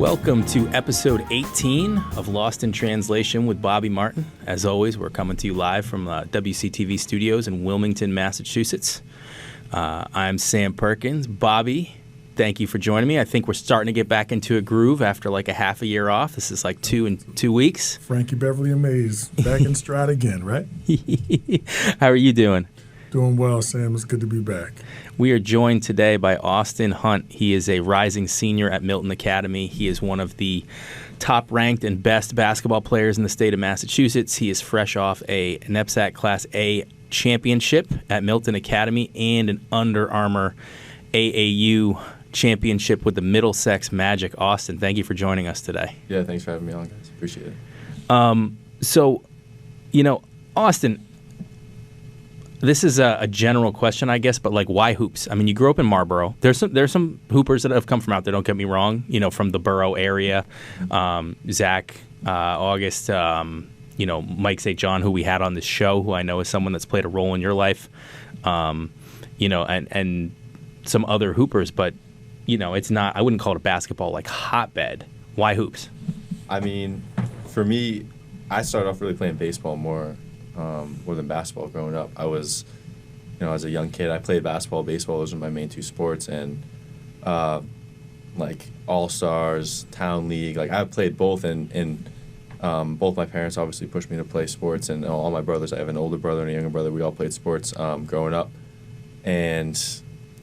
Welcome to episode 18 of Lost in Translation with Bobby Martin. As always, we're coming to you live from WCTV studios in Wilmington, Massachusetts. I'm Sam Perkins. Bobby, thank you for joining me. I think we're starting to get back into a groove after like a half a year off. This is like 2 weeks. Frankie Beverly and Mays back in stride again, right? How are you doing? Doing well, Sam. It's good to be back. We are joined today by Austin Hunt. He is a rising senior at Milton Academy. He is one of the top-ranked and best basketball players in the state of Massachusetts. He is fresh off a NEPSAC Class A championship at Milton Academy and an Under Armour AAU championship with the Middlesex Magic. Austin, thank you for joining us today. Yeah, thanks for having me on, guys. Appreciate it. Austin, this is a general question, I guess, but like, why hoops? I mean, you grew up in Marlboro. There's some hoopers that have come from out there. Don't get me wrong. From the borough area, Zach, August, Mike St. John, who we had on this show, who I know is someone that's played a role in your life, and some other hoopers. But it's not. I wouldn't call it a basketball like hotbed. Why hoops? I mean, for me, I started off really playing baseball more than basketball growing up. I was, as a young kid, I played basketball, baseball. Those were my main two sports. And, like, All-Stars, Town League, like, I played both. And both my parents obviously pushed me to play sports. And all my brothers, I have an older brother and a younger brother, we all played sports growing up. And,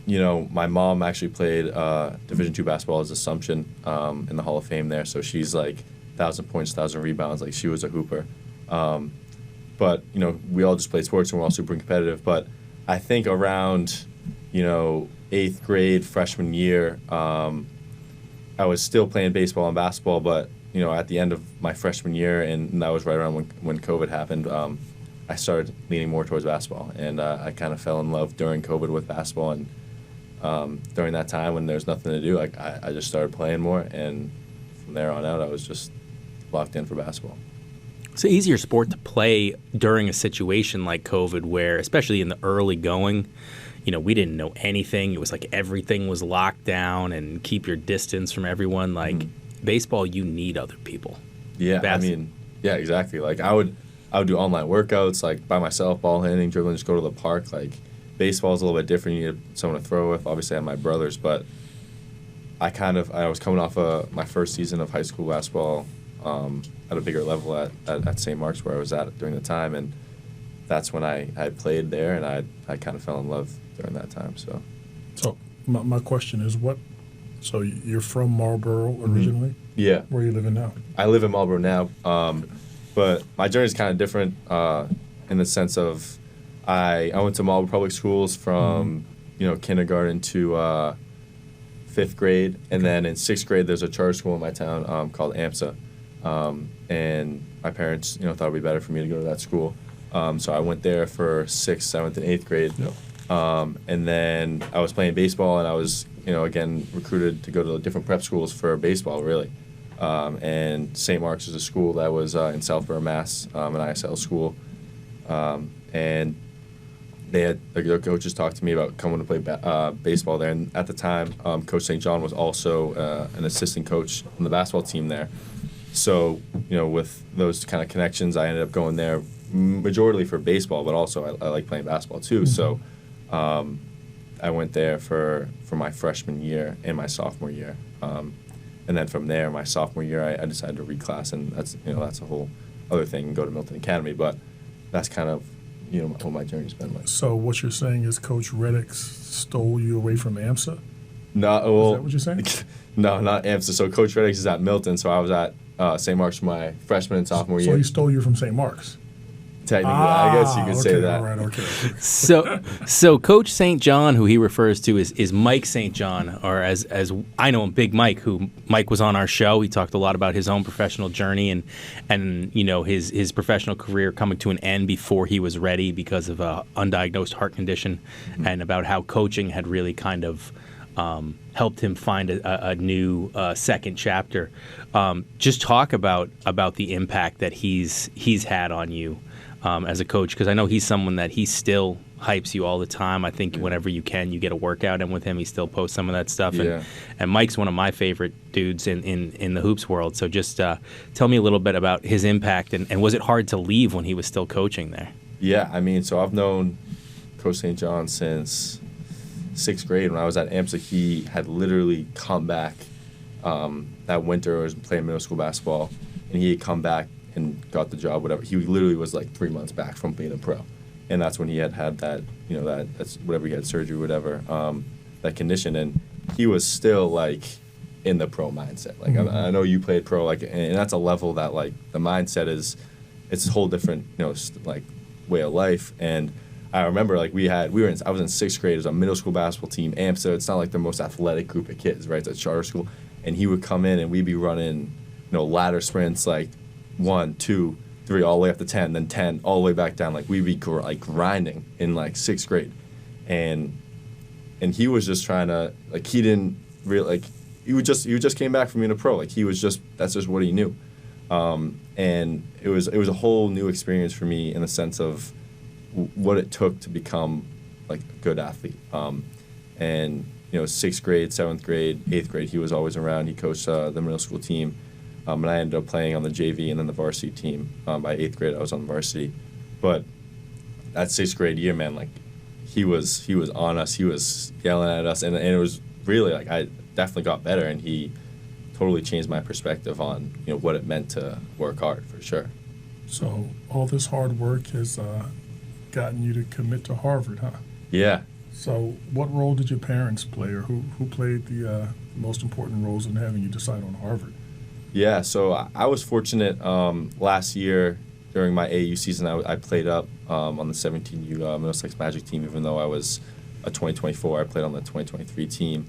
my mom actually played Division II basketball as Assumption in the Hall of Fame there. So she's, like, 1,000 points, 1,000 rebounds. Like, she was a hooper. But, we all just played sports and we're all super competitive. But I think around, 8th grade, freshman year, I was still playing baseball and basketball. But, at the end of my freshman year, and that was right around when COVID happened, I started leaning more towards basketball. And I kind of fell in love during COVID with basketball. And during that time when there was nothing to do, I just started playing more. And from there on out, I was just locked in for basketball. It's an easier sport to play during a situation like COVID where, especially in the early going, we didn't know anything. It was like everything was locked down and keep your distance from everyone. Like baseball, you need other people. Yeah, yeah, exactly. Like I would do online workouts like by myself, ball handling, dribbling, just go to the park. Like baseball is a little bit different. You need someone to throw with. Obviously, I have my brothers, but I was coming off my first season of high school basketball. At a bigger level at St. Mark's where I was at during the time, and that's when I played there, and I kind of fell in love during that time. So my question is, so you're from Marlboro originally? Yeah. Where are you living now? I live in Marlboro now, but my journey is kind of different in the sense of I went to Marlboro Public Schools from kindergarten to 5th grade, and then in 6th grade there's a charter school in my town called AMSA. And my parents, thought it would be better for me to go to that school. So I went there for 6th, 7th, and 8th grade. Yep. And then I was playing baseball, and I was, again, recruited to go to different prep schools for baseball, really. And St. Mark's is a school that was in Southborough, Mass, an ISL school. And the coaches talked to me about coming to play baseball there. And at the time, Coach St. John was also an assistant coach on the basketball team there. So, with those kind of connections, I ended up going there majority for baseball, but also I like playing basketball too. Mm-hmm. So I went there for my freshman year and my sophomore year. And then from there, my sophomore year, I decided to reclass, and that's a whole other thing, and go to Milton Academy. But that's kind of, what my journey's been like. So what you're saying is Coach Reddicks stole you away from AMSA? No, well, is that what you're saying? No, not AMSA. So Coach Reddicks is at Milton, so I was at St. Mark's for my freshman and sophomore year. So he stole you from St. Mark's? Technically, I guess you could say that. All right, okay. So Coach St. John, who he refers to is Mike St. John, or as I know him, Big Mike, who Mike was on our show. He talked a lot about his own professional journey and his professional career coming to an end before he was ready because of a undiagnosed heart condition, and about how coaching had really kind of helped him find a new second chapter. Just talk about the impact that he's had on you as a coach? Because I know he's someone that he still hypes you all the time. I think whenever you can, you get a workout in with him. He still posts some of that stuff. Yeah. And Mike's one of my favorite dudes in the hoops world. So just tell me a little bit about his impact, and was it hard to leave when he was still coaching there? Yeah, I mean, so I've known Coach St. John since 6th grade. When I was at AMSA, he had literally come back that winter. I was playing middle school basketball, and he had come back and got the job, whatever. He literally was like 3 months back from being a pro. And that's when he had that, that's whatever, he had surgery, whatever, that condition. And he was still, like, in the pro mindset. Like, I know you played pro, like, and that's a level that, like, the mindset is, it's a whole different, like, way of life. And I remember, like, I was in 6th grade. It was a middle school basketball team, AMSA. It's not like the most athletic group of kids, right? It's a charter school. And he would come in, and we'd be running, ladder sprints, like, 1, 2, 3, all the way up to 10, then 10, all the way back down. Like, we'd be grinding in, like, 6th grade. And he was just trying to, like, he didn't really, like, he just came back from being a pro. Like, that's just what he knew. And it was a whole new experience for me in the sense of what it took to become, like, a good athlete. And 6th grade, 7th grade, 8th grade, he was always around. He coached the middle school team. And I ended up playing on the JV and then the varsity team. By 8th grade, I was on the varsity. But that 6th grade year, man, like, he was on us. He was yelling at us. And it was really, like, I definitely got better. And he totally changed my perspective on, what it meant to work hard, for sure. So all this hard work has gotten you to commit to Harvard, huh? Yeah. So what role did your parents play, or who played the most important roles in having you decide on Harvard? Yeah, so I was fortunate last year during my AAU season. I played up on the 17U Middlesex Magic team, even though I was a 2024. I played on the 2023 team.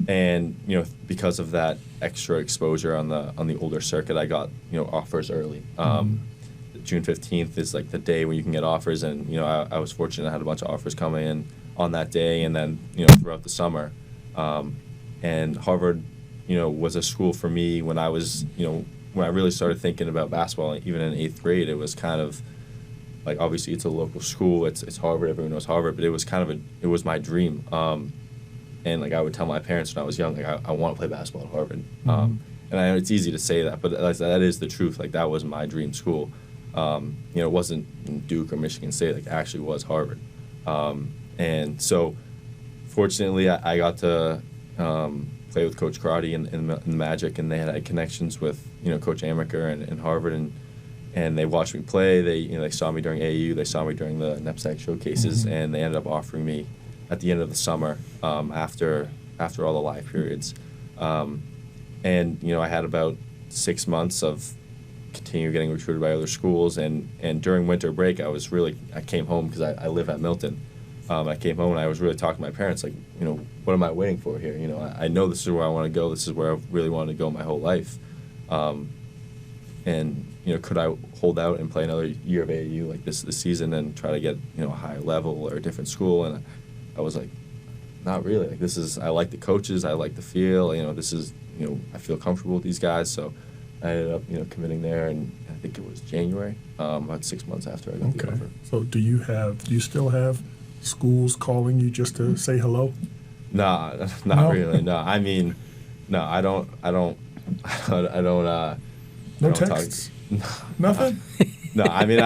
And because of that extra exposure on the older circuit, I got offers early. June 15th is like the day when you can get offers, and I was fortunate. I had a bunch of offers coming in on that day, and then throughout the summer. And Harvard, was a school for me when I was when I really started thinking about basketball. Even in 8th grade, it was kind of like, obviously it's a local school. It's Harvard. Everyone knows Harvard, but it was it was my dream. And like, I would tell my parents when I was young, like, I want to play basketball at Harvard. And I know it's easy to say that, but that is the truth. Like, that was my dream school. It wasn't Duke or Michigan State. Like, it actually was Harvard. And so, fortunately, I got to play with Coach Crotty in the Magic, and they had connections with Coach Amaker and Harvard, and they watched me play. They saw me during AAU. They saw me during the NEPSAC showcases, and they ended up offering me at the end of the summer after all the live periods. And I had about 6 months of continue getting recruited by other schools, and during winter break I came home because I live at Milton. I came home and I was really talking to my parents, like, what am I waiting for here? I know this is where I want to go. This is where I really wanted to go my whole life. And could I hold out and play another year of AAU like this season and try to get a higher level or a different school? And I was like, not really. Like, I like the coaches. I like the feel. This is I feel comfortable with these guys. So I ended up committing there, and I think it was January, about 6 months after I got the offer. So do you still have schools calling you just to say hello? Nah, not really. No, I mean, no, I don't. No texts. Nothing. No, I mean,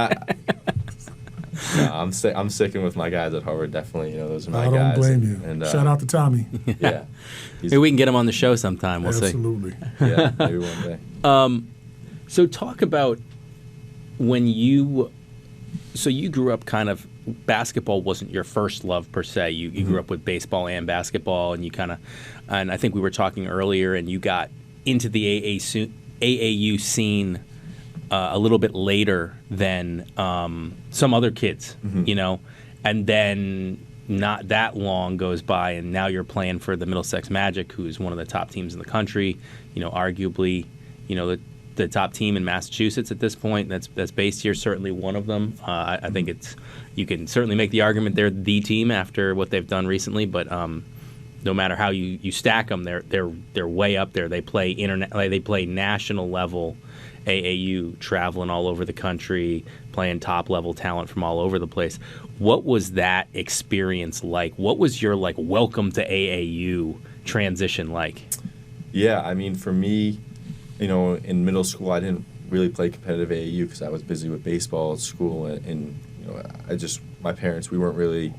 I'm sticking with my guys at Harvard. Definitely, those are my guys. I don't blame you. And, shout out to Tommy. Yeah. Maybe we can get him on the show sometime. We'll see. Absolutely. Yeah, maybe one day. So talk about when you grew up kind of, basketball wasn't your first love per se. You grew up with baseball and basketball, and and I think we were talking earlier, and you got into the AAU scene a little bit later than some other kids, and then not that long goes by, and now you're playing for the Middlesex Magic, who's one of the top teams in the country, arguably, the top team in Massachusetts at this point that's based here, certainly one of them. I think you can certainly make the argument they're the team after what they've done recently, but no matter how you stack them, they're way up there. They play they play national level AAU, traveling all over the country, playing top level talent from all over the place. What was that experience like? What was your like welcome to AAU transition like? Yeah, I mean, for me, in middle school, I didn't really play competitive AAU because I was busy with baseball at school, and my parents, we weren't really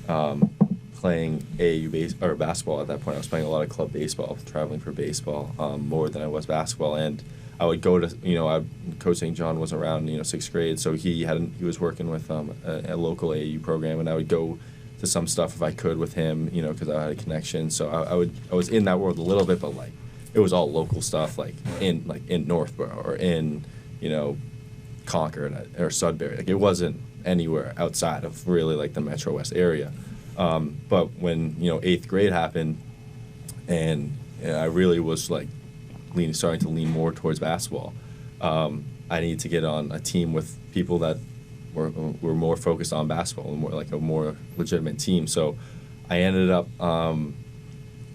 playing AAU or basketball at that point. I was playing a lot of club baseball, traveling for baseball more than I was basketball, and I would go to, Coach St. John was around, 6th grade, so he was working with a local AAU program, and I would go to some stuff if I could with him, because I had a connection. So I was in that world a little bit, but like it was all local stuff, in Northborough or in, Concord or Sudbury. Like it wasn't anywhere outside of really like the Metro West area. But when 8th grade happened, and I really was like starting to lean more towards basketball. I needed to get on a team with people that were more focused on basketball and more like a more legitimate team. So I ended up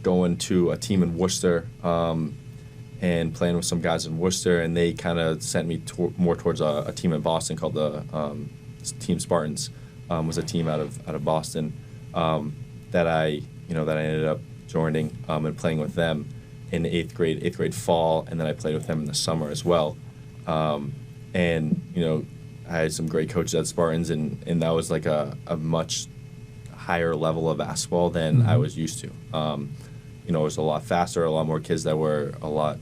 going to a team in Worcester and playing with some guys in Worcester, and they kind of sent me more towards a team in Boston called the Team Spartans. Was a team out of Boston that I ended up joining and playing with them in 8th grade fall, and then I played with them in the summer as well. And I had some great coaches at Spartans, and that was like a much higher level of basketball than I was used to. It was a lot faster, a lot more kids that were a lot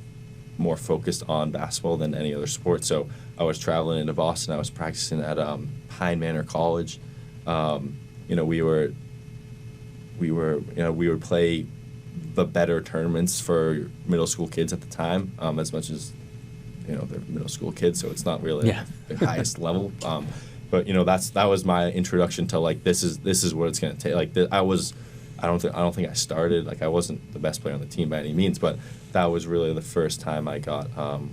more focused on basketball than any other sport. So I was traveling into Boston. I was practicing at Pine Manor College. We would play the better tournaments for middle school kids at the time, as much as they're middle school kids, so it's not really the highest level. But that was my introduction to like this is what it's gonna take. Like I don't think I started, like I wasn't the best player on the team by any means, but that was really the first time I got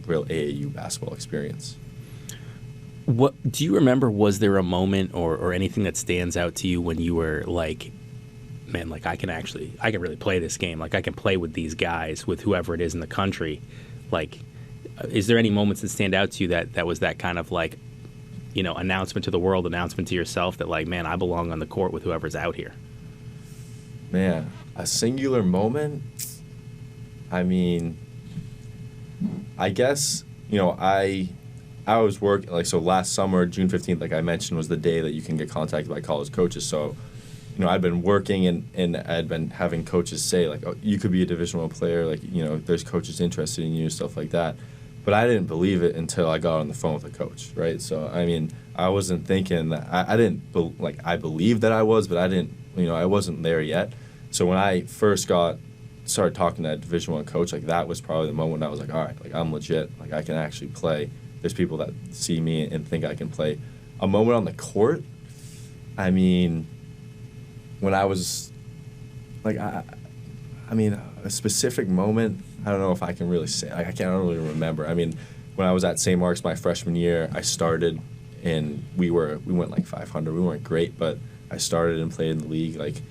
real AAU basketball experience. What do you remember? Was there a moment or anything that stands out to you when you were like, man, like I can really play this game. Like I can play with these guys, with whoever it is in the country. Like, is there any moments that stand out to you that was that kind of like, announcement to the world, announcement to yourself that like, man, I belong on the court with whoever's out here? Man, a singular moment? I mean, I guess, I was working, like, so last summer, June 15th, like I mentioned, was the day that you can get contacted by college coaches. So, I'd been working and I'd been having coaches say, like, oh, you could be a Division I player, like, there's coaches interested in you, stuff like that. But I didn't believe it until I got on the phone with a coach, right? So, I mean, I wasn't thinking that, I believed that I was, but I didn't, I wasn't there yet. So when I first started talking to that Division I coach, like, that was probably the moment I was like, all right, like, I'm legit, like, I can actually play. There's people that see me and think I can play. A moment on the court, I mean, when I was, like, I mean, a specific moment, I don't know if I can really say. I don't really remember. I mean, when I was at St. Mark's my freshman year, I started, and we went like 500. We weren't great, but I started and played in the league. Like,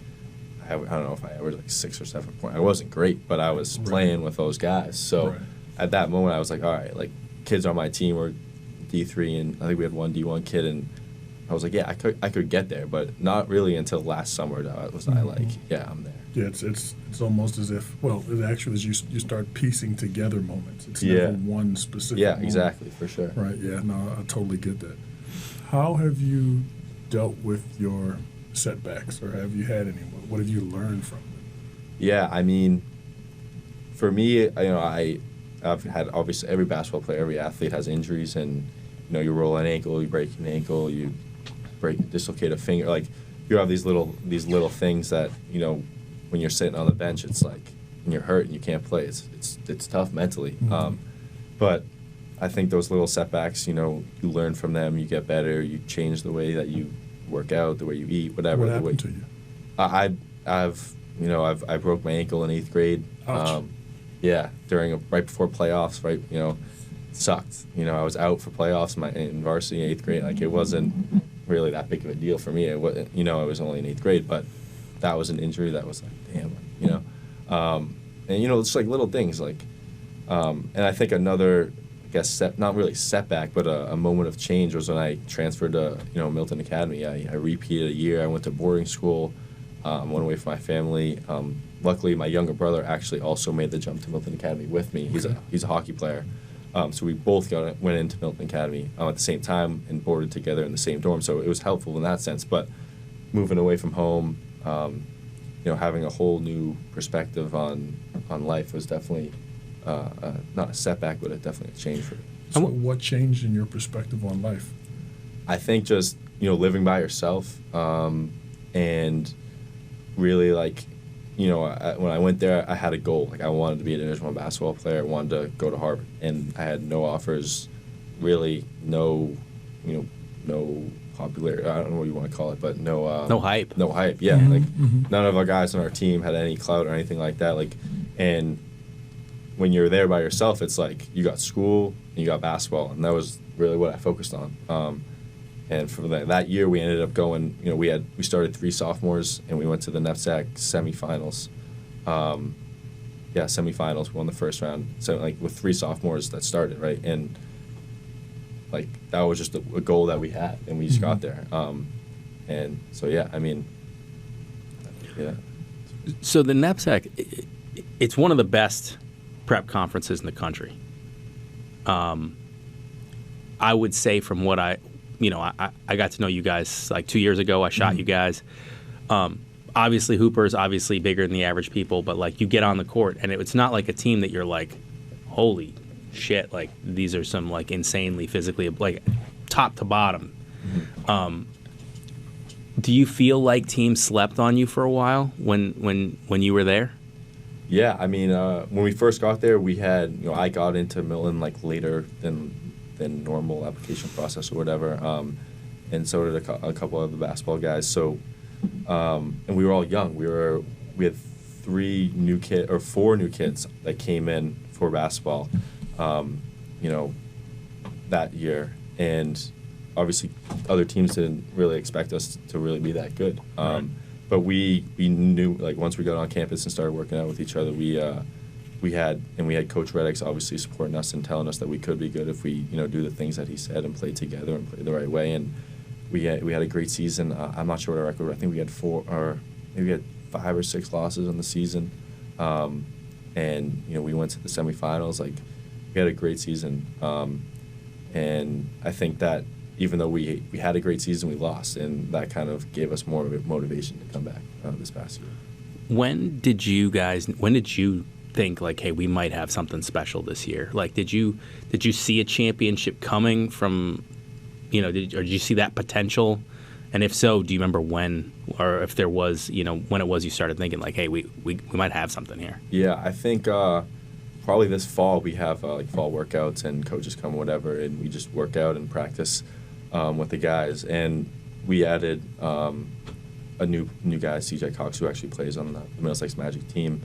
I don't know if I averaged like 6 or 7 points. I wasn't great, but I was playing with those guys. So at that moment, I was like, all right, like, kids on my team were D3, and I think we had one D1 kid, and I was like, yeah, I could get there, but not really until last summer was I like, yeah, I'm there. Yeah, it's almost as if, well, it actually is you start piecing together moments. It's never one specific moment. Exactly, for sure. Right, yeah, no, I totally get that. How have you dealt with your setbacks, or have you had any? What have you learned from them? Yeah, I mean, for me, I've had, obviously, every basketball player, every athlete has injuries, and, you roll an ankle, you break an ankle, you dislocate a finger. Like, you have these little things that, when you're sitting on the bench, it's like, and you're hurt and you can't play. It's tough mentally. Mm-hmm. But I think those little setbacks, you learn from them, you get better, you change the way that you work out, the way you eat, whatever. What happened to you? I broke my ankle in 8th grade. Ouch. Yeah, right before playoffs, right, it sucked. I was out for playoffs in varsity in 8th grade. Like, it wasn't really that big of a deal for me. It was only in 8th grade, but that was an injury that was like, damn, And, it's like little things like, and I think another, I guess, not really setback, but a moment of change was when I transferred to, Milton Academy. I repeated a year. I went to boarding school, went away from my family. Luckily, my younger brother actually also made the jump to Milton Academy with me. He's a hockey player. So we both went into Milton Academy at the same time and boarded together in the same dorm. So it was helpful in that sense. But moving away from home, having a whole new perspective on life was definitely not a setback, but definitely a change for me. So what changed in your perspective on life? I think just, living by yourself and really when I went there, I had a goal. Like I wanted to be a Division I basketball player. I wanted to go to Harvard, and I had no offers, really no popularity. I don't know what you want to call it, but no hype. No hype. Yeah, none of our guys on our team had any clout or anything like that. And when you're there by yourself, it's like you got school and you got basketball, and that was really what I focused on. And for that year, we ended up going. We started 3 sophomores, and we went to the NEPSAC semifinals. Semifinals. We won the first round. So with 3 sophomores that started, right, and that was just a goal that we had, and we just got there. And so yeah. So the NEPSAC, it's one of the best prep conferences in the country. I would say from what I got to know you guys 2 years ago. I shot you guys. Obviously, Hooper's obviously bigger than the average people, but you get on the court, and it's not like a team that you're like, holy shit, these are some insanely physically, top to bottom. Do you feel like teams slept on you for a while when you were there? Yeah, when we first got there, we had, I got into Milton later than normal application process or whatever, and so did a couple of the basketball guys. So, and we were all young. We had 4 new kids that came in for basketball, that year, and obviously other teams didn't really expect us to really be that good. Right. But we knew once we got on campus and started working out with each other, we had Coach Reddicks obviously supporting us and telling us that we could be good if we do the things that he said and play together and play the right way. And we had a great season. I'm not sure what our record was. I think we had 4 or maybe we had 5 or 6 losses on the season. And we went to the semifinals. We had a great season. And I think that even though we had a great season, we lost, and that kind of gave us more motivation to come back this past year. When did you think hey, we might have something special this year? Did you see a championship coming from, or did you see that potential? And if so, do you remember when, or if there was, when it was you started thinking hey, we might have something here? Yeah, I think probably this fall we have fall workouts and coaches come, whatever, and we just work out and practice with the guys. And we added a new guy, CJ Cox, who actually plays on the Middlesex Magic team,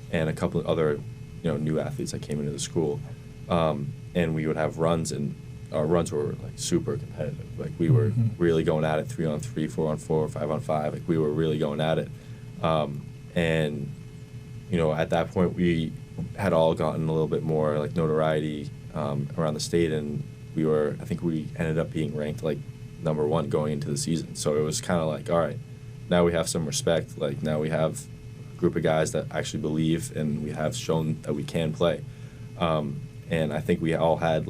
and a couple of other new athletes that came into the school. And we would have runs, and our runs were super competitive. We were really going at it 3-on-3, 4-on-4, 5-on-5. We were really going at it. And at that point we had all gotten a little bit more notoriety around the state, and I think we ended up being ranked number 1 going into the season. So it was kind of all right, now we have some respect. Now we have a group of guys that actually believe, and we have shown that we can play. And I think we all had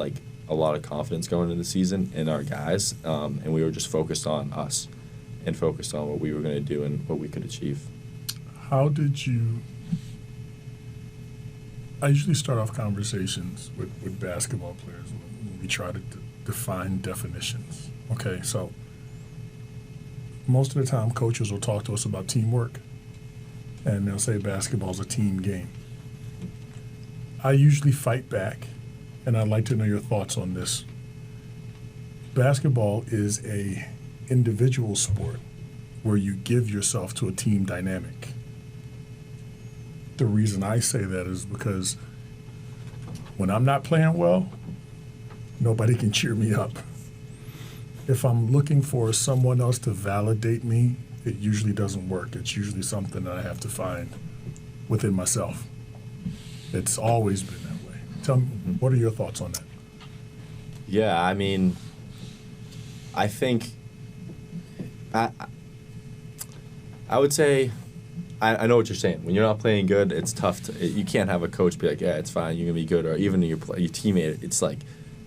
a lot of confidence going into the season in our guys, and we were just focused on us and focused on what we were going to do and what we could achieve. How did you... I usually start off conversations with basketball players when we try to define definitions. Okay, so most of the time coaches will talk to us about teamwork, and they'll say basketball's a team game. I usually fight back, and I'd like to know your thoughts on this. Basketball is a individual sport where you give yourself to a team dynamic. The reason I say that is because when I'm not playing well, nobody can cheer me up. If I'm looking for someone else to validate me, it usually doesn't work. It's usually something that I have to find within myself. It's always been that way. Tell me, what are your thoughts on that? Yeah, I mean, I think I would say I know what you're saying. When you're not playing good, it's tough you can't have a coach be like, yeah, it's fine, you're gonna be good, or even your teammate. It's like,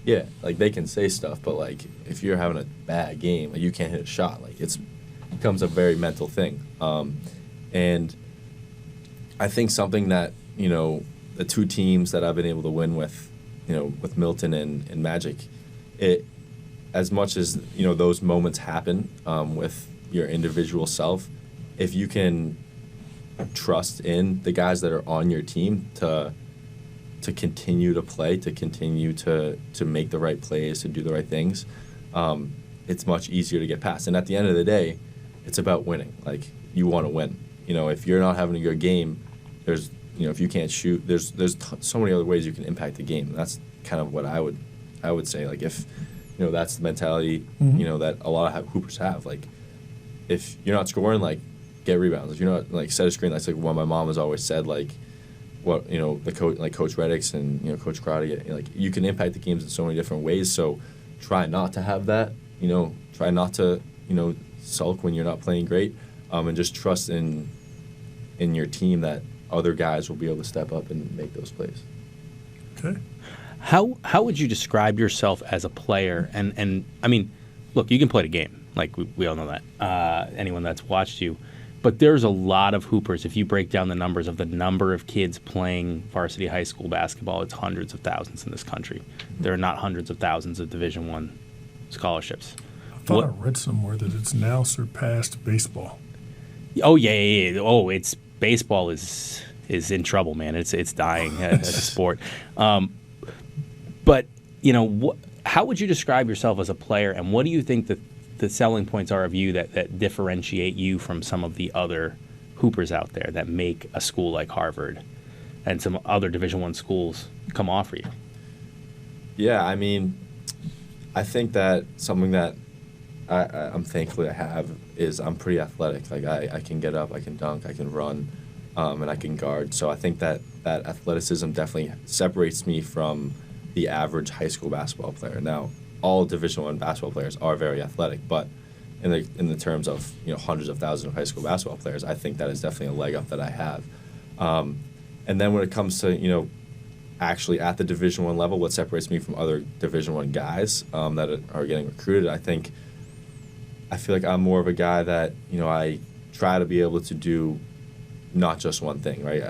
yeah, like they can say stuff, but like if you're having a bad game, like you can't hit a shot, like it becomes a very mental thing. And I think something that the two teams that I've been able to win with, with Milton and Magic, it as much as those moments happen with your individual self, if you can trust in the guys that are on your team to continue to play, to continue to make the right plays, to do the right things, it's much easier to get past. And at the end of the day, it's about winning. Like, you want to win. If you're not having a good game, there's if you can't shoot, there's so many other ways you can impact the game. And that's kind of what I would say. Like, if that's the mentality that a lot of hoopers have. Like, if you're not scoring, like, get rebounds. If you're not, like, set a screen. That's like what my mom has always said. Like, what the coach, like Coach Reddicks and Coach Crotty, like, you can impact the games in so many different ways. So try not to have that. Try not to sulk when you're not playing great, and just trust in your team that other guys will be able to step up and make those plays. Okay. How would you describe yourself as a player? And I mean, look, you can play the game. Like, we all know that. Anyone that's watched you. But there's a lot of hoopers. If you break down the numbers of the number of kids playing varsity high school basketball, it's hundreds of thousands in this country. There are not hundreds of thousands of Division I scholarships. I thought I read somewhere that it's now surpassed baseball. Oh, yeah. Oh, it's baseball is in trouble, man. It's dying as a sport. But how would you describe yourself as a player, and what do you think the selling points are of you that differentiate you from some of the other hoopers out there that make a school like Harvard and some other Division I schools come offer you? Yeah, I mean, I think that something that I'm thankful I have is I'm pretty athletic. Like, I can get up, I can dunk, I can run, and I can guard. So I think that athleticism definitely separates me from the average high school basketball player. Now, all Division I basketball players are very athletic, but in the terms of hundreds of thousands of high school basketball players, I think that is definitely a leg up that I have. And then when it comes to actually at the Division I level, what separates me from other Division I guys that are getting recruited, I feel like I'm more of a guy that I try to be able to do not just one thing, right?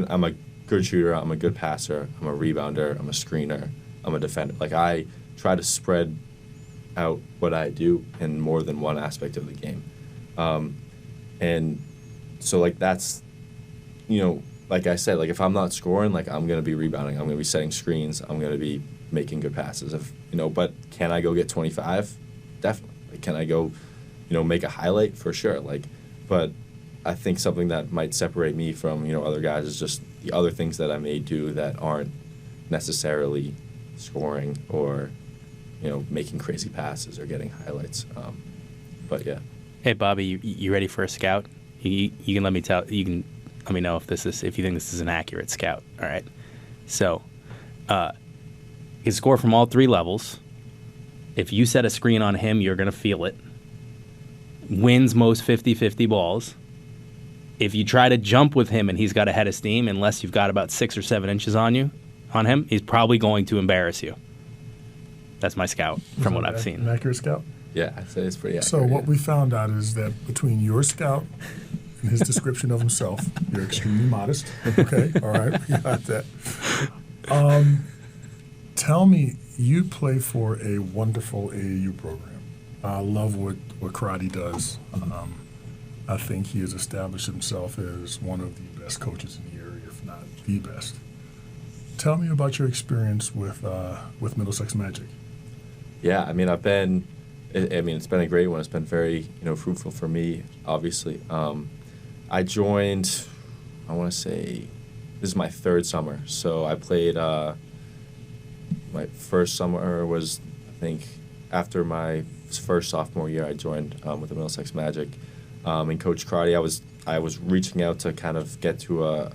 I'm a good shooter, I'm a good passer, I'm a rebounder, I'm a screener, I'm a defender. Like, I try to spread out what I do in more than one aspect of the game. And so, like, that's, like I said, like, if I'm not scoring, like, I'm going to be rebounding, I'm going to be setting screens, I'm going to be making good passes. But can I go get 25? Definitely. Like, can I go, make a highlight? For sure. Like, but I think something that might separate me from, other guys is just the other things that I may do that aren't necessarily scoring or, making crazy passes or getting highlights. But yeah. Hey, Bobby, you ready for a scout? You can let me know if you think this is an accurate scout. All right. So, you can score from all three levels. If you set a screen on him, you're going to feel it. Wins most 50-50 balls. If you try to jump with him and he's got a head of steam, unless you've got about 6 or 7 inches on him, he's probably going to embarrass you. That's my scout from what I've seen. An accurate scout? Yeah, I'd say it's pretty accurate. So what we found out is that between your scout and his description of himself, you're extremely modest. Okay, all right, we got that. Tell me, you play for a wonderful AAU program. I love what Crotty does. I think he has established himself as one of the best coaches in the area, if not the best. Tell me about your experience with Middlesex Magic. Yeah, I mean, it's been a great one. It's been very, fruitful for me, obviously. I joined, I want to say, this is my 3rd summer. So I played, my first summer was, I think, after my first sophomore year, I joined with the Middlesex Magic. And Coach Crotty, I was reaching out to kind of get to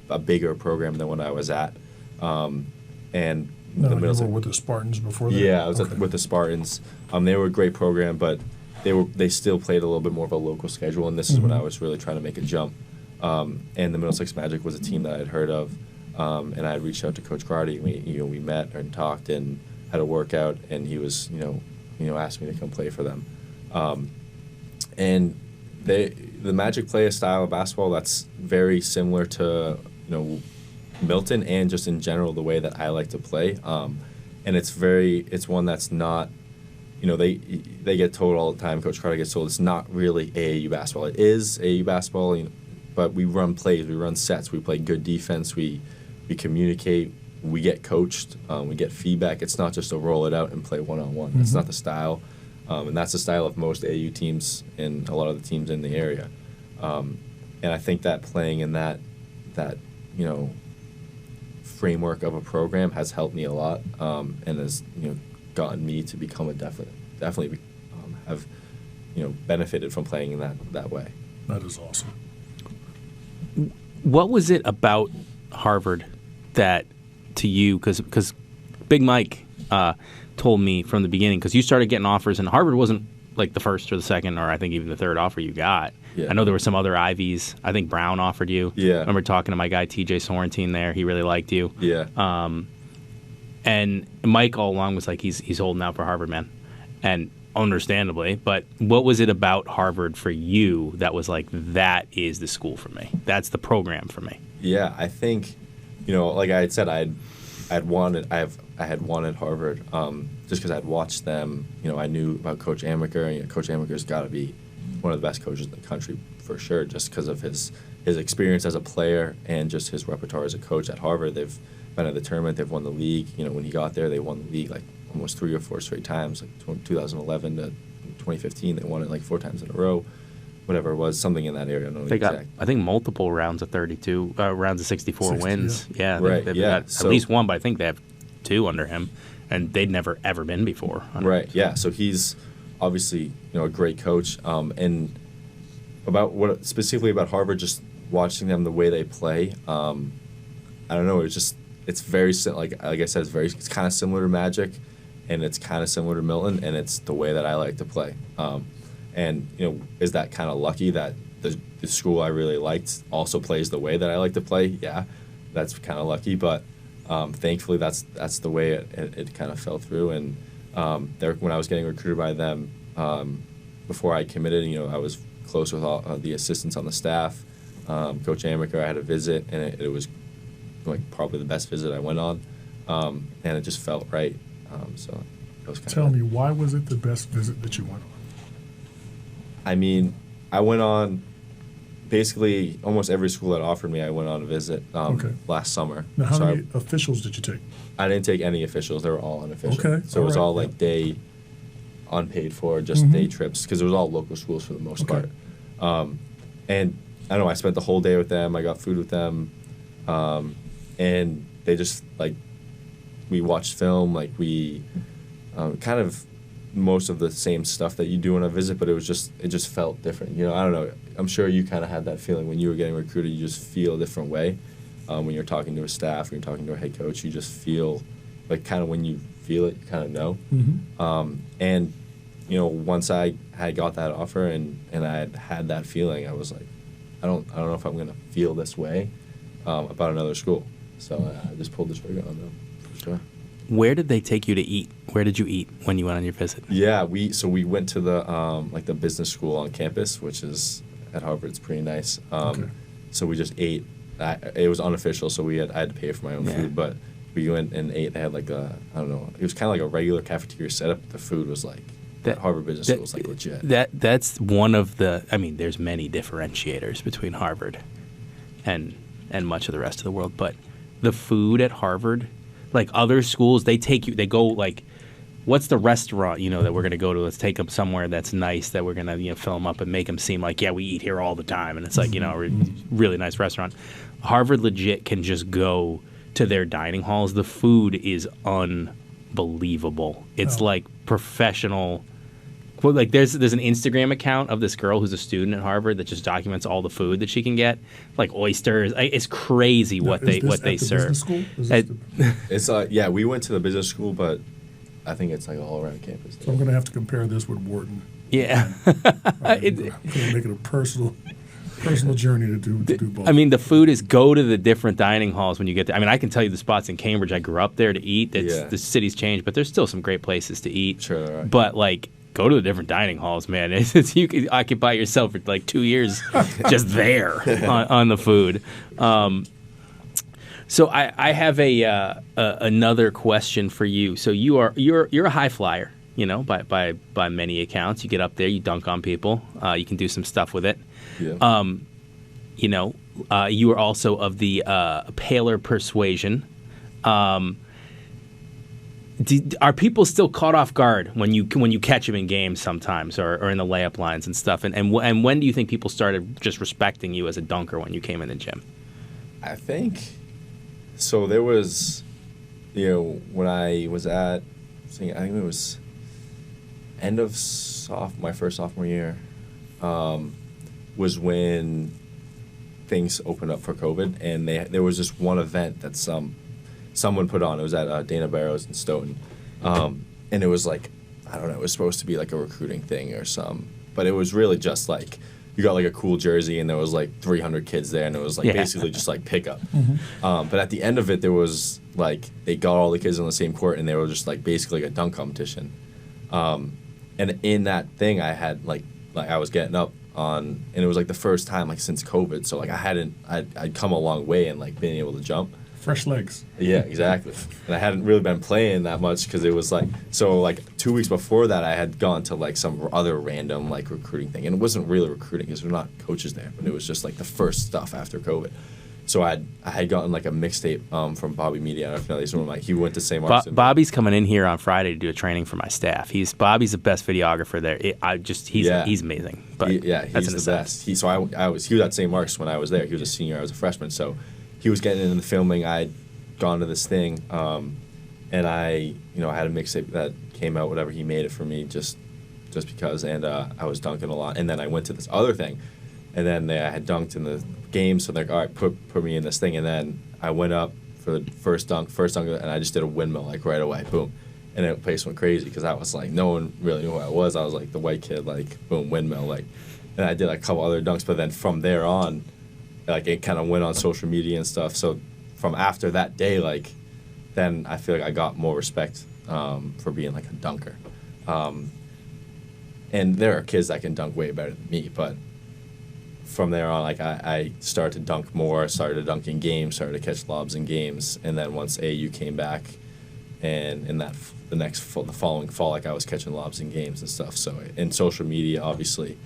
a bigger program than when I was at. And No, the you Middlesex, were with the Spartans before that? yeah, I was Okay. with the Spartans. They were a great program, but they still played a little bit more of a local schedule, and this is when I was really trying to make a jump. And the Middlesex Magic was a team that I'd heard of, and I had reached out to Coach Carty. We met and talked and had a workout, and he was asked me to come play for them. And the Magic play a style of basketball that's very similar to Milton, and just in general the way that I like to play. And it's one that's not, they get told all the time, Coach Carter gets told it's not really AAU basketball. It is AAU basketball, but we run plays, we run sets, we play good defense, we communicate, we get coached, we get feedback. It's not just to roll it out and play one-on-one. That's not the style. And that's the style of most AAU teams and a lot of the teams in the area. And I think that playing in that framework of a program has helped me a lot, and has gotten me to become definitely have benefited from playing in that way. That is awesome. What was it about Harvard that, to you, because Big Mike told me from the beginning, because you started getting offers, and Harvard wasn't like the first or the second, or I think even the third offer you got. Yeah. I know there were some other Ivies. I think Brown offered you. Yeah. I remember talking to my guy TJ Sorrentine there. He really liked you. Yeah. And Mike all along was like, he's holding out for Harvard, man. And understandably, but what was it about Harvard for you that was like, that is the school for me? That's the program for me. Yeah, I think, like I had said, I had wanted Harvard, just because I'd watched them. I knew about Coach Amaker. Coach Amaker's got to be one of the best coaches in the country for sure, just because of his experience as a player and just his repertoire as a coach at Harvard. They've been at the tournament. They've won the league. When he got there, they won the league like almost 3 or 4 straight times, like 2011 to 2015. They won it like 4 times in a row. Whatever it was, something in that area. I don't know They the got, exact. I think, multiple rounds of 32, rounds of 64 60, wins. Yeah, Right, they've yeah. got So- at least one, but I think they have 2 under him, and they'd never ever been before. under Right. him. Yeah. So he's obviously a great coach. And specifically about Harvard, just watching them, the way they play. I don't know. It's very like I said, it's kind of similar to Magic, and it's kind of similar to Milton, and it's the way that I like to play. And is that kind of lucky that the school I really liked also plays the way that I like to play? Yeah, that's kind of lucky, but thankfully that's the way it kind of fell through. And when I was getting recruited by them, before I committed, I was close with all the assistants on the staff. Coach Amaker, I had a visit, and it was like probably the best visit I went on, and it just felt right. So it was kind Tell me, why was it the best visit that you went on? I mean, I went on basically almost every school that offered me. I went on a visit last summer. Now, how So many officials did you take? I didn't take any officials. They were all unofficial. Okay, So it was all all right, like day, unpaid for, just day trips, because it was all local schools for the most Okay. part. And I don't know, I spent the whole day with them. I got food with them. And they just, like, we watched film, like we kind of most of the same stuff that you do on a visit, but it just felt different. I don't know. I'm sure you kind of had that feeling when you were getting recruited. You just feel a different way. When you're talking to a staff, when you're talking to a head coach, you just feel like kind of when you feel it, you kind of know. And once I had got that offer and I had that feeling, I was like, I don't know if I'm gonna feel this way about another school. So I just pulled the trigger on them for sure. Where did they take you to eat? Where did you eat when you went on your visit? Yeah, we went to the business school on campus, which is at Harvard. It's pretty nice. Okay. So we just ate. It was unofficial, so I had to pay for my own food. But we went and ate. They had like I don't know. It was kind of like a regular cafeteria setup. The food was like at Harvard Business School was like legit. That's one of the. I mean, there's many differentiators between Harvard and much of the rest of the world, but the food at Harvard. Like other schools, they go like, what's the restaurant, that we're going to go to? Let's take them somewhere that's nice that we're going to, fill them up and make them seem like, yeah, we eat here all the time. And it's like, a really nice restaurant. Harvard legit can just go to their dining halls. The food is unbelievable. It's like professional Well, like there's an Instagram account of this girl who's a student at Harvard that just documents all the food that she can get, like oysters. It's crazy what they serve. Business school? It's yeah, we went to the business school, but I think it's like all around campus. So I'm going to have to compare this with Wharton. Yeah. I'm going to make it a personal journey to do both. I mean, the food is go to the different dining halls when you get there. I mean, I can tell you the spots in Cambridge. I grew up there to eat. The city's changed, but there's still some great places to eat. Sure, there are. But like, go to the different dining halls, man. You can occupy yourself for like 2 years just there on the food. So I have another question for you. So you're a high flyer, you know, by many accounts. You get up there, you dunk on people. You can do some stuff with it. Yeah. You know, you are also of the paler persuasion. Are people still caught off guard when you catch them in games sometimes, or in the layup lines and stuff? And when do you think people started just respecting you as a dunker when you came in the gym? I think so. There was, you know, when I was I think it was end of my first sophomore year, was when things opened up for COVID, and there was this one event that someone put on. It was at Dana Barrows in Stoughton, and it was like, I don't know, it was supposed to be like a recruiting thing or some, but it was really just like you got like a cool jersey and there was like 300 kids there, and it was like basically just like pickup. Mm-hmm. But at the end of it, there was like they got all the kids on the same court, and they were just like basically like a dunk competition. And in that thing, I had like I was getting up on, and it was like the first time like since COVID, so like I'd come a long way and like being able to jump. Fresh legs. Yeah, exactly. And I hadn't really been playing that much because it was like, so like 2 weeks before that, I had gone to like some other random like recruiting thing. And it wasn't really recruiting because we're not coaches there, but it was just like the first stuff after COVID. So I had gotten like a mixtape from Bobby Media. I don't know if you know, he went to St. Mark's. Bobby's coming in here on Friday to do a training for my staff. Bobby's the best videographer there. He's amazing. But he's the best. He was at St. Mark's when I was there. He was a senior. I was a freshman. So he was getting into the filming. I'd gone to this thing, and I had a mixtape that came out. Whatever, he made it for me just because. And I was dunking a lot. And then I went to this other thing, and then I had dunked in the game. So they're like, all right, put me in this thing. And then I went up for the first dunk, and I just did a windmill like right away, boom. And the place went crazy because I was like, no one really knew who I was. I was like the white kid, like boom, windmill, like. And I did like a couple other dunks, but then from there on, like it kind of went on social media and stuff. So from after that day, like then I feel like I got more respect for being like a dunker. And there are kids that can dunk way better than me, but from there on, like I started to dunk more, started to dunk in games, started to catch lobs in games, and then once AU came back, and in that the following fall, like I was catching lobs in games and stuff. So and social media obviously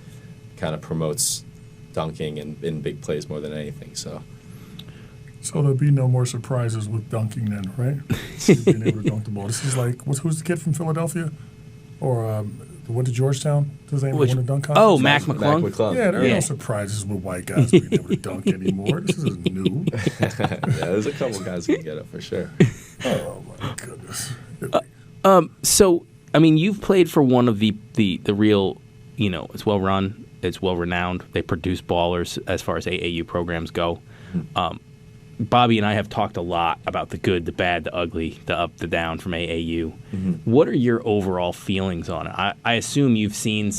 kind of promotes dunking and in big plays more than anything. So there'll be no more surprises with dunking then, right? Being able to dunk the ball. This is like who's the kid from Philadelphia, or went to Georgetown? Does anyone win a dunk contest? Oh, Mac McClung. Yeah, there are no surprises with white guys being able to dunk anymore. This is new. Yeah, there's a couple guys who can get it for sure. Oh my goodness. So I mean, you've played for one of the real, it's well run, it's well renowned. They produce ballers as far as AAU programs go. Bobby and I have talked a lot about the good, the bad, the ugly, the up, the down from AAU. Mm-hmm. What are your overall feelings on it? I assume you've seen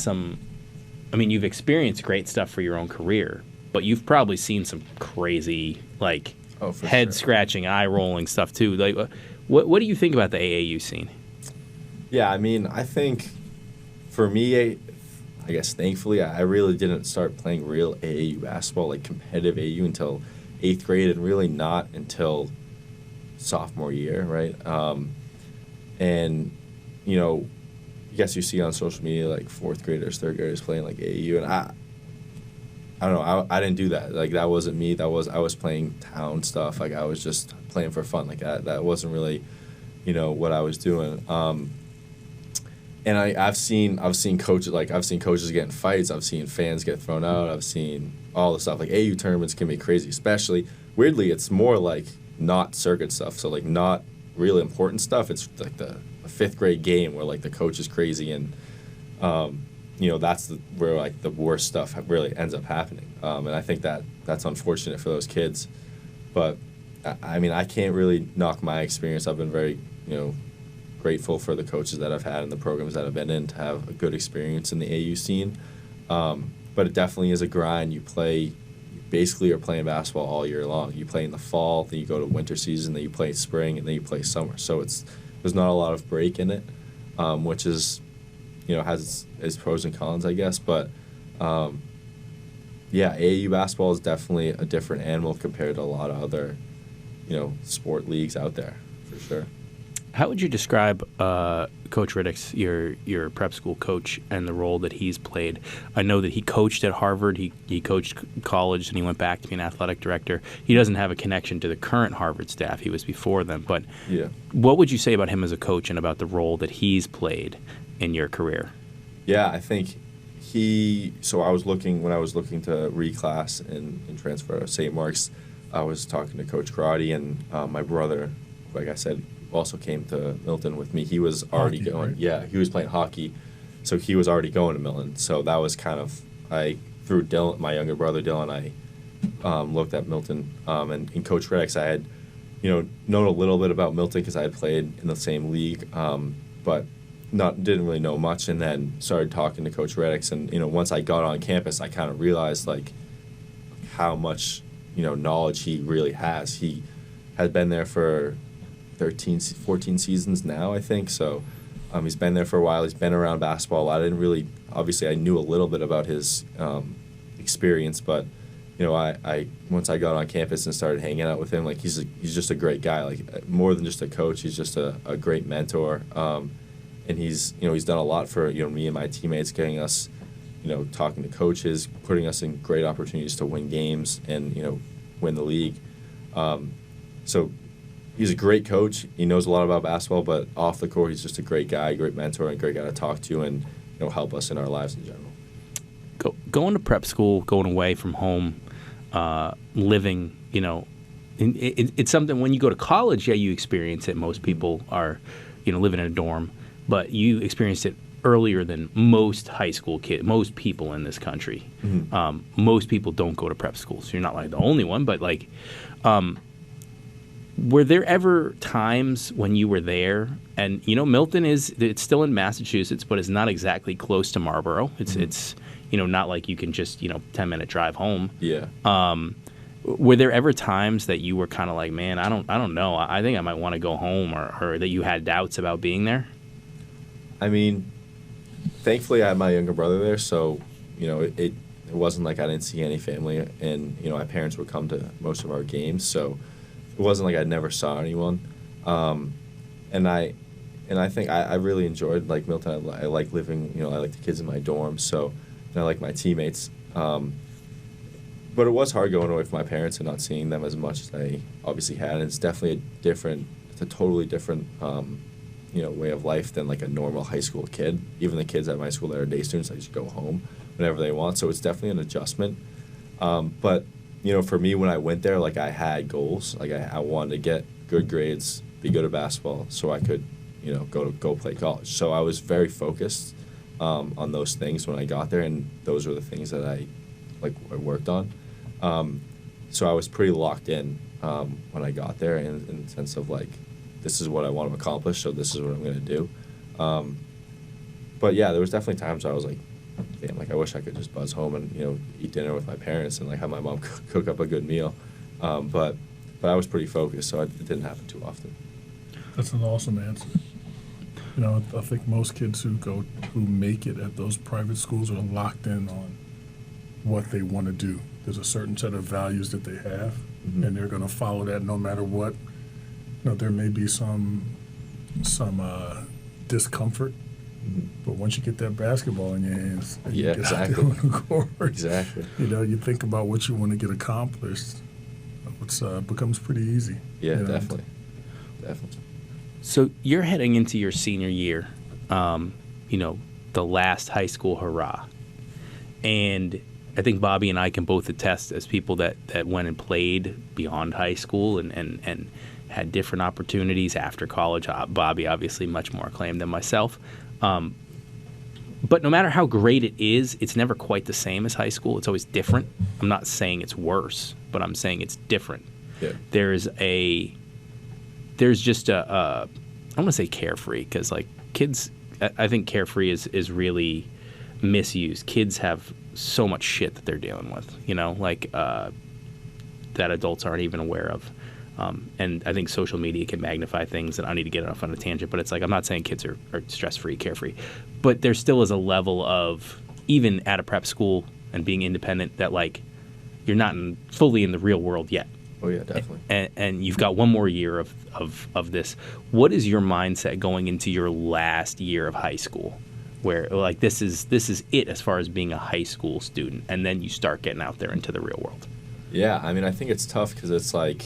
you've experienced great stuff for your own career, but you've probably seen some crazy, like, head-scratching, eye-rolling stuff, too. Like, what do you think about the AAU scene? Yeah, I mean, I think for me, I guess thankfully, I really didn't start playing real AAU basketball, like competitive AAU, until 8th grade, and really not until sophomore year, right? And, I guess you see on social media, like, 4th graders, 3rd graders playing, like, AAU, and I don't know, I didn't do that. Like, that wasn't me. I was playing town stuff. Like, I was just playing for fun. Like, that wasn't really, what I was doing. And I've seen coaches, like, I've seen coaches get in fights. I've seen fans get thrown out. I've seen all the stuff. Like, AU tournaments can be crazy, especially, weirdly, it's more like not circuit stuff. So, like, not really important stuff. It's like a 5th grade game where, like, the coach is crazy and That's where like the worst stuff really ends up happening. And I think that's unfortunate for those kids. But I mean, I can't really knock my experience. I've been very, grateful for the coaches that I've had and the programs that I've been in to have a good experience in the AU scene. But it definitely is a grind. You basically are playing basketball all year long. You play in the fall, then you go to winter season, then you play spring, and then you play summer. So there's not a lot of break in it, which is, has its pros and cons, I guess. But AAU basketball is definitely a different animal compared to a lot of other, sport leagues out there, for sure. How would you describe Coach Reddicks, your prep school coach, and the role that he's played? I know that he coached at Harvard, he coached college, and he went back to be an athletic director. He doesn't have a connection to the current Harvard staff. He was before them. But what would you say about him as a coach and about the role that he's played in your career? Yeah, I think when I was looking to reclass and transfer to St. Mark's, I was talking to Coach Crotty, and my brother, like I said, also came to Milton with me. He was already going. Right? Yeah, he was playing hockey, so he was already going to Milton. So that was kind of, through Dylan, my younger brother Dylan, I looked at Milton. And in Coach Reddicks, I had, known a little bit about Milton because I had played in the same league, but didn't really know much. And then started talking to Coach Reddicks, and once I got on campus, I kind of realized like how much knowledge he really has. He had been there for 14 seasons now, I think. So he's been there for a while. He's been around basketball a lot. Obviously I knew a little bit about his experience, but I once I got on campus and started hanging out with him, like he's just a great guy. Like more than just a coach, he's just a great mentor. And he's done a lot for me and my teammates, getting us talking to coaches, putting us in great opportunities to win games and win the league. So he's a great coach. He knows a lot about basketball, but off the court, he's just a great guy, great mentor, and great guy to talk to, and help us in our lives in general. Going to prep school, going away from home, living, it's something. When you go to college, you experience it. Most people are, living in a dorm, but you experienced it earlier than most high school kids, most people in this country. Mm-hmm. Most people don't go to prep school, so you're not like the only one, but like. Were there ever times when you were there, and Milton it's still in Massachusetts, but it's not exactly close to Marlborough. It's not like you can just 10-minute drive home. Yeah. Were there ever times that you were kind of like, man, I don't know, I think I might want to go home, or that you had doubts about being there? I mean, thankfully I had my younger brother there, so it wasn't like I didn't see any family, and my parents would come to most of our games, so. It wasn't like I never saw anyone, and I think I really enjoyed like Milton. I like living, I like the kids in my dorm, so and I like my teammates. But it was hard going away from my parents and not seeing them as much as I obviously had. And it's definitely a totally different, way of life than like a normal high school kid. Even the kids at my school that are day students, they just go home whenever they want. So it's definitely an adjustment, but. For me, when I went there, like I had goals. Like I wanted to get good grades, be good at basketball, so I could, go play college. So I was very focused on those things when I got there, and those were the things that I worked on. So I was pretty locked in when I got there, in the sense of like, this is what I want to accomplish, so this is what I'm going to do. But yeah, there was definitely times I was like, damn, like I wish I could just buzz home and eat dinner with my parents and like have my mom cook up a good meal, but I was pretty focused, so it didn't happen too often. That's an awesome answer. I think most kids who make it at those private schools are locked in on what they want to do. There's a certain set of values that they have, mm-hmm. and they're going to follow that no matter what. There may be some discomfort. Mm-hmm. But once you get that basketball in your hands, and you get exactly. out there on the court, exactly. You think about what you want to get accomplished. It becomes pretty easy. Yeah, definitely. So you're heading into your senior year, the last high school hurrah, and I think Bobby and I can both attest as people that went and played beyond high school and had different opportunities after college. Bobby obviously much more acclaimed than myself. But no matter how great it is, it's never quite the same as high school. It's always different. I'm not saying it's worse, but I'm saying it's different. Yeah. There's just I want to say carefree, because like kids, I think carefree is really misused. Kids have so much shit that they're dealing with, like that adults aren't even aware of. And I think social media can magnify things, and I need to get off on a tangent, but it's like, I'm not saying kids are stress-free, carefree, but there still is a level of, even at a prep school and being independent, that like you're not fully in the real world yet. Oh yeah, definitely. And you've got one more year of this. What is your mindset going into your last year of high school, where like this is it as far as being a high school student, and then you start getting out there into the real world? Yeah, I mean, I think it's tough because it's like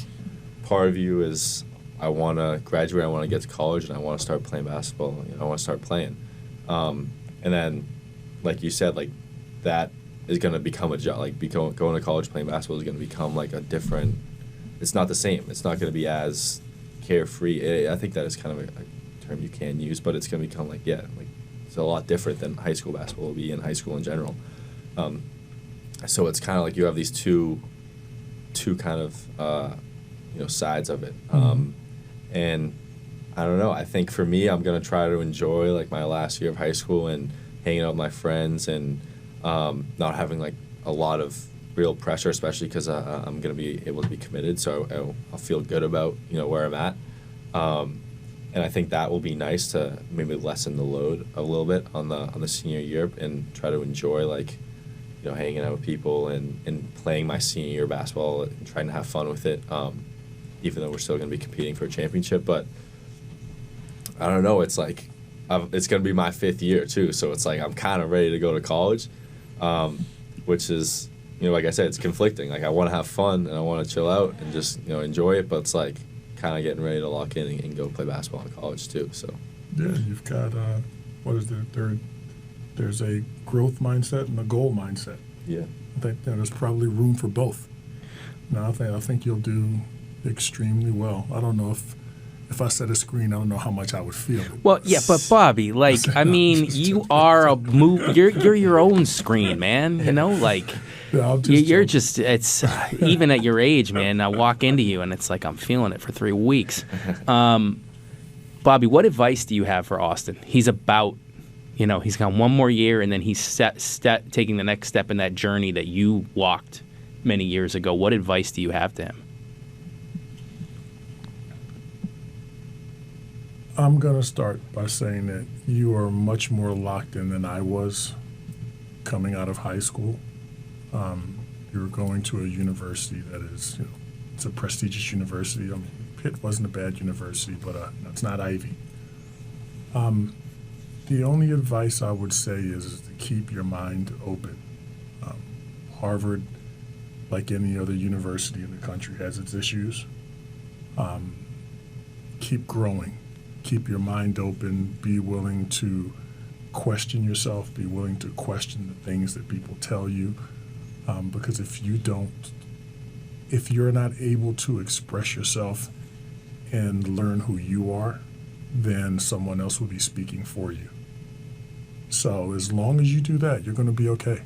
part of you is I want to graduate, I want to get to college, and I want to start playing basketball. I want to start playing. And then, like you said, like that is going to become a job. Like going to college playing basketball is going to become like a different. It's not the same. It's not going to be as carefree. I think that is kind of a term you can use, but it's going to become like it's a lot different than high school basketball will be in high school in general. So it's kind of like you have these two kind of sides of it. And I don't know. I think for me, I'm going to try to enjoy like my last year of high school and hanging out with my friends and not having like a lot of real pressure, especially because I'm going to be able to be committed. So I'll feel good about where I'm at. And I think that will be nice to maybe lessen the load a little bit on the senior year and try to enjoy like hanging out with people and playing my senior year basketball and trying to have fun with it. Even though we're still going to be competing for a championship, but I don't know. It's like it's going to be my 5th year too, so it's like I'm kind of ready to go to college, which is like I said, it's conflicting. Like I want to have fun and I want to chill out and just enjoy it, but it's like kind of getting ready to lock in and go play basketball in college too. So yeah, you've got what is there? There's a growth mindset and a goal mindset. Yeah, I think there's probably room for both. Now I think you'll do extremely well. I don't know if I set a screen, I don't know how much I would feel. Well, yeah, but Bobby, like, I mean, you are you're your own screen, man. Like, yeah, you're just, it's even at your age, man. I walk into you and it's like I'm feeling it for 3 weeks. Bobby, what advice do you have for Austin? He's about, he's got one more year, and then he's taking the next step in that journey that you walked many years ago. What advice do you have to him? I'm going to start by saying that you are much more locked in than I was coming out of high school. You're going to a university that is, it's a prestigious university. I mean, Pitt wasn't a bad university, but it's not Ivy. The only advice I would say is to keep your mind open. Harvard, like any other university in the country, has its issues. Keep growing. Keep your mind open. Be willing to question yourself. Be willing to question the things that people tell you. Because if you're not able to express yourself and learn who you are, then someone else will be speaking for you. So as long as you do that, you're going to be okay.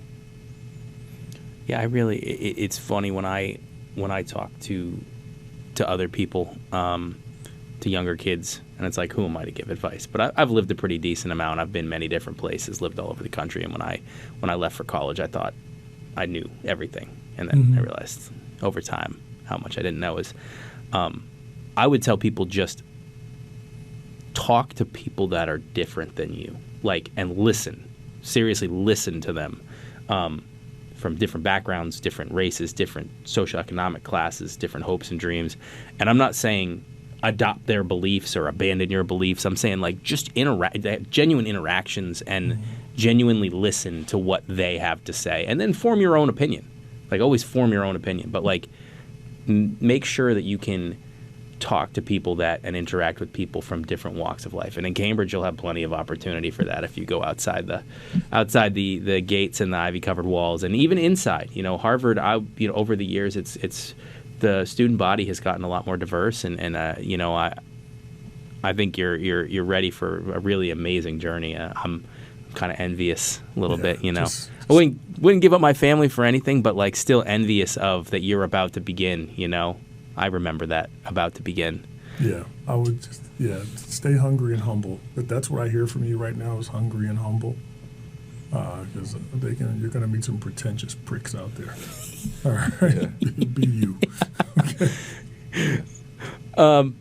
Yeah, it's funny when I talk to other people, to younger kids, and it's like, who am I to give advice? But I've lived a pretty decent amount. I've been many different places, lived all over the country, and when I left for college, I thought I knew everything, and then I realized over time how much I didn't know. Is I would tell people, just talk to people that are different than you, and listen, seriously listen to them, from different backgrounds, different races, different socioeconomic classes, different hopes and dreams. And I'm not saying adopt their beliefs or abandon your beliefs. I'm saying just genuine interactions and genuinely listen to what they have to say, and then form your own opinion. Always form your own opinion, but make sure that you can talk to people and interact with people from different walks of life. And in Cambridge, you'll have plenty of opportunity for that if you go outside the gates and the ivy-covered walls, and even inside. Harvard, over the years, it's the student body has gotten a lot more diverse, and I think you're ready for a really amazing journey. I'm kind of envious a little Yeah, bit, you know. just- I wouldn't give up my family for anything, but like still envious of that you're about to begin, you know. I remember that, about to begin. Yeah, I would just stay hungry and humble. But that's what I hear from you right now is hungry and humble. Because you're going to meet some pretentious pricks out there. All right, be you. Okay.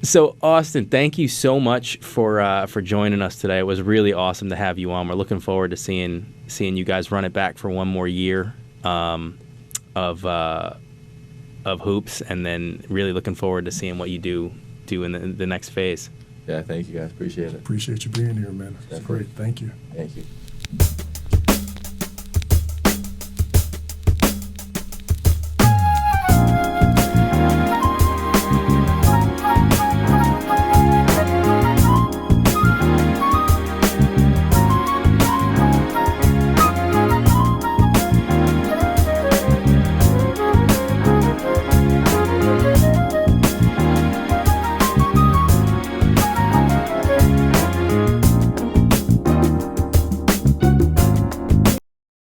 So Austin, thank you so much for joining us today. It was really awesome to have you on. We're looking forward to seeing you guys run it back for one more year of hoops, and then really looking forward to seeing what you do in the next phase. Yeah, thank you guys. Appreciate it. Appreciate you being here, man. It's Definitely. great. Thank you. Thank you.